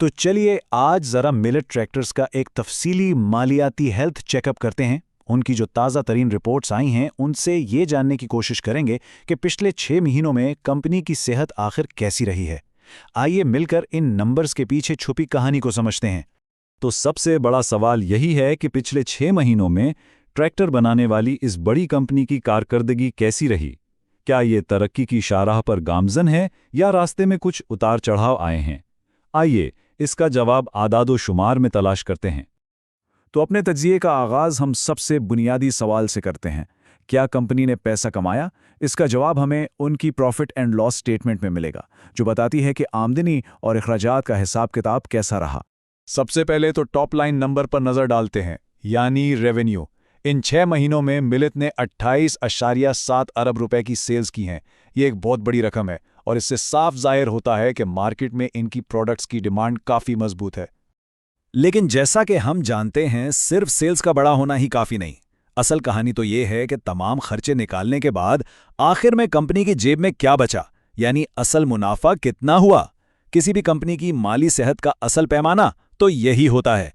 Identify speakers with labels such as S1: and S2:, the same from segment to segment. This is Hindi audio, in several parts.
S1: तो चलिए आज जरा मिलेट ट्रैक्टर्स का एक तफसीली मालियाती हेल्थ चेकअप करते हैं। उनकी जो ताज़ा तरीन रिपोर्ट्स आई हैं उनसे ये जानने की कोशिश करेंगे कि पिछले 6 महीनों में कंपनी की सेहत आखिर कैसी रही है। आइए मिलकर इन नंबर्स के पीछे छुपी कहानी को समझते हैं।
S2: तो सबसे बड़ा सवाल यही है कि पिछले 6 महीनों में ट्रैक्टर बनाने वाली इस बड़ी कंपनी की कारकर्दगी कैसी रही। क्या ये तरक्की की शाहराह पर गामजन है या रास्ते में कुछ उतार चढ़ाव आए हैं? आइए इसका जवाब आदादो शुमार में तलाश करते हैं।
S1: तो अपने तज्जिए का आगाज़ हम सबसे बुनियादी सवाल से करते हैं। क्या कंपनी ने पैसा कमाया? इसका जवाब हमें उनकी प्रॉफिट एंड लॉस स्टेटमेंट में मिलेगा, जो बताती है कि आमदनी और अखराजात का हिसाब किताब कैसा रहा। सबसे पहले तो टॉप लाइन नंबर पर नज़र डालते हैं, यानी रेवेन्यू। इन 6 महीनों में मिलेट ने 28.7 अरब रुपए की सेल्स की हैं। ये एक बहुत बड़ी रकम है और इससे साफ जाहिर होता है कि मार्केट में इनकी प्रोडक्ट्स की डिमांड काफ़ी मजबूत है। लेकिन जैसा कि हम जानते हैं, सिर्फ सेल्स का बड़ा होना ही काफ़ी नहीं। असल कहानी तो ये है कि तमाम खर्चे निकालने के बाद आखिर में कंपनी की जेब में क्या बचा, यानी असल मुनाफा कितना हुआ। किसी भी कंपनी की माली सेहत का असल पैमाना तो यही होता है।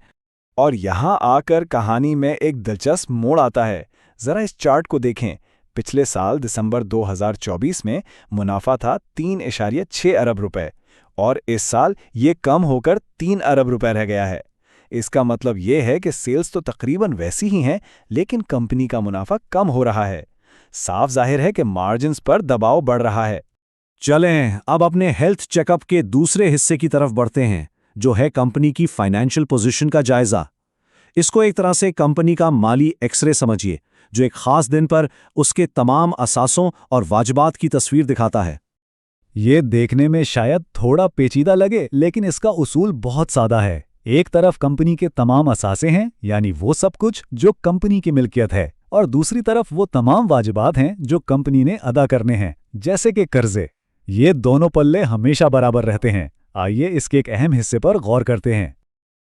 S1: और यहाँ आकर कहानी में एक दिलचस्प मोड़ आता है। ज़रा इस चार्ट को देखें। पिछले साल दिसंबर 2024 में मुनाफा था 3.6 अरब रुपए और इस साल ये कम होकर 3 अरब रुपए रह गया है। इसका मतलब ये है कि सेल्स तो तकरीबन वैसी ही हैं, लेकिन कंपनी का मुनाफा कम हो रहा है। साफ जाहिर है कि मार्जिन्स पर दबाव बढ़ रहा है।
S2: चलें अब अपने हेल्थ चेकअप के दूसरे हिस्से की तरफ बढ़ते हैं, जो है कंपनी की फाइनेंशियल पोजीशन का जायजा। इसको एक तरह से कंपनी का माली एक्सरे समझिए, जो एक खास दिन पर उसके तमाम असासों और वाजिबात की तस्वीर दिखाता है। ये देखने में शायद थोड़ा पेचीदा लगे, लेकिन इसका उसूल बहुत सादा है। एक तरफ कंपनी के तमाम असासे हैं, यानी वो सब कुछ जो कंपनी की मिल्कियत है, और दूसरी तरफ वो तमाम वाजिबात हैं जो कंपनी ने अदा करने हैं, जैसे कि कर्जे। ये दोनों पल्ले हमेशा बराबर रहते हैं। आइए इसके एक अहम हिस्से पर गौर करते हैं।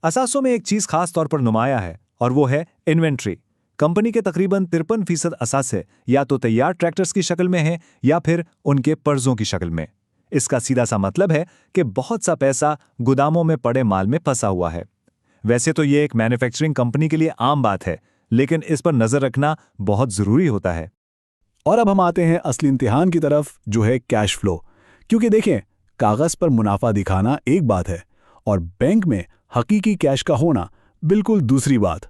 S1: असासों में एक चीज़ खास तौर पर नुमाया है और वो है इन्वेंट्री। कंपनी के तकरीबन 53% असासे या तो तैयार ट्रैक्टर्स की शक्ल में है या फिर उनके कर्जों की शक्ल में। इसका सीधा सा मतलब है कि बहुत सा पैसा गोदामों में पड़े माल में फंसा हुआ है। वैसे तो ये एक मैन्युफैक्चरिंग कंपनी के लिए आम बात है, लेकिन इस पर नजर रखना बहुत जरूरी होता है। और अब हम आते हैं असली इम्तिहान की तरफ, जो है कैश फ्लो। क्योंकि देखें, कागज पर मुनाफा दिखाना एक बात है और बैंक में हकीकी कैश का होना बिल्कुल दूसरी बात।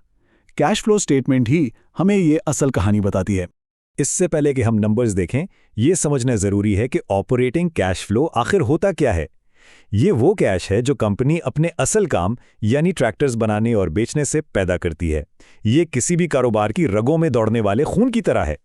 S1: कैश फ्लो स्टेटमेंट ही हमें ये असल कहानी बताती है।
S2: इससे पहले कि हम नंबर्स देखें, ये समझना जरूरी है कि ऑपरेटिंग कैश फ्लो आखिर होता क्या है। ये वो कैश है जो कंपनी अपने असल काम यानी ट्रैक्टर्स बनाने और बेचने से पैदा करती है। ये किसी भी कारोबार की रगों में दौड़ने वाले खून की तरह है।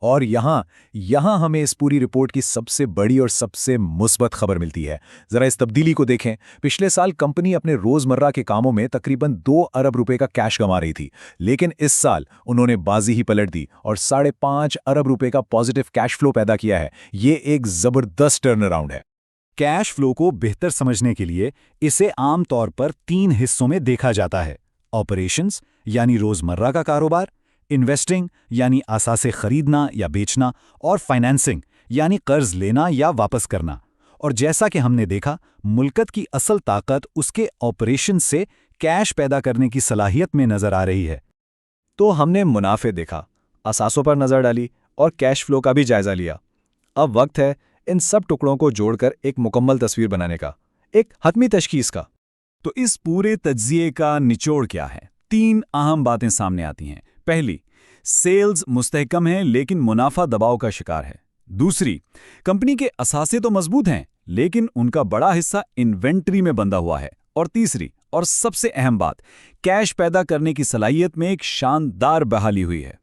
S1: और यहाँ हमें इस पूरी रिपोर्ट की सबसे बड़ी और सबसे मुस्बत खबर मिलती है। ज़रा इस तब्दीली को देखें। पिछले साल कंपनी अपने रोज़मर्रा के कामों में तकरीबन 2 अरब रुपए का कैश कमा रही थी, लेकिन इस साल उन्होंने बाजी ही पलट दी और 5.5 अरब रुपए का पॉजिटिव कैश फ्लो पैदा किया है। ये एक ज़बरदस्त टर्न अराउंड है।
S2: कैश फ्लो को बेहतर समझने के लिए इसे आमतौर पर 3 हिस्सों में देखा जाता है। ऑपरेशंस यानी रोज़मर्रा का कारोबार, इन्वेस्टिंग यानी असासे खरीदना या बेचना, और फाइनेंसिंग यानी कर्ज लेना या वापस करना। और जैसा कि हमने देखा, मुल्कत की असल ताकत उसके ऑपरेशन से कैश पैदा करने की सलाहियत में नजर आ रही है।
S1: तो हमने मुनाफे देखा, असासों पर नजर डाली और कैश फ्लो का भी जायजा लिया। अब वक्त है इन सब टुकड़ों को जोड़कर एक मुकम्मल तस्वीर बनाने का, एक हतमी तशखीस का।
S2: तो इस पूरे तज्जिए का निचोड़ क्या है? 3 अहम बातें सामने आती हैं। पहली, सेल्स मुस्तहकम है लेकिन मुनाफा दबाव का शिकार है। दूसरी, कंपनी के असासे तो मजबूत हैं लेकिन उनका बड़ा हिस्सा इन्वेंट्री में बंधा हुआ है। और तीसरी और सबसे अहम बात, कैश पैदा करने की सलाहियत में एक शानदार बहाली हुई है।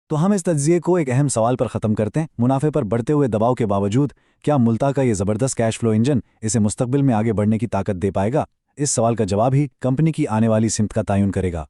S1: तो हम इस तज्जिए को एक अहम सवाल पर ख़त्म करते हैं। मुनाफे पर बढ़ते हुए दबाव के बावजूद क्या मुल्ता का ये ज़बरदस्त कैश फ्लो इंजन इसे मुस्तकबिल में आगे बढ़ने की ताकत दे पाएगा? इस सवाल का जवाब ही कंपनी की आने वाली सिमत का तयन करेगा।